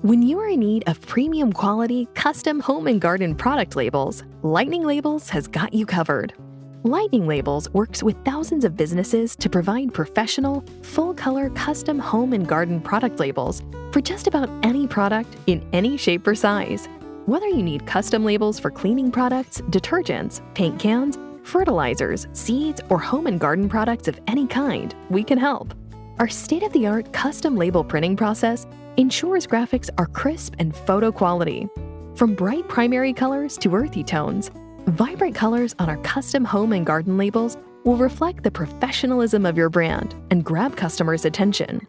When you are in need of premium quality, custom home and garden product labels, Lightning Labels has got you covered. Lightning Labels works with thousands of businesses to provide professional, full-color custom home and garden product labels for just about any product in any shape or size. Whether you need custom labels for cleaning products, detergents, paint cans, fertilizers, seeds, or home and garden products of any kind, we can help. Our state-of-the-art custom label printing process ensures graphics are crisp and photo quality. From bright primary colors to earthy tones, vibrant colors on our custom home and garden labels will reflect the professionalism of your brand and grab customers' attention.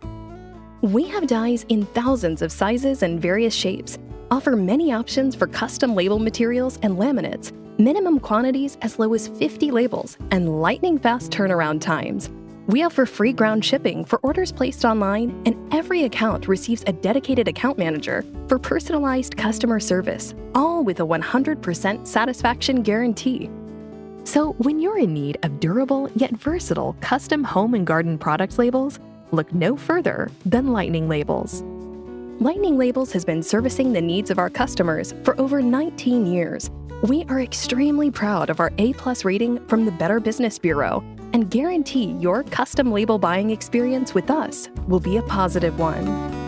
We have dies in thousands of sizes and various shapes, offer many options for custom label materials and laminates, minimum quantities as low as 50 labels, and lightning-fast turnaround times. We offer free ground shipping for orders placed online, and every account receives a dedicated account manager for personalized customer service, all with a 100% satisfaction guarantee. So when you're in need of durable yet versatile custom home and garden product labels, look no further than Lightning Labels. Lightning Labels has been servicing the needs of our customers for over 19 years. We are extremely proud of our A+ rating from the Better Business Bureau and guarantee your custom label buying experience with us will be a positive one.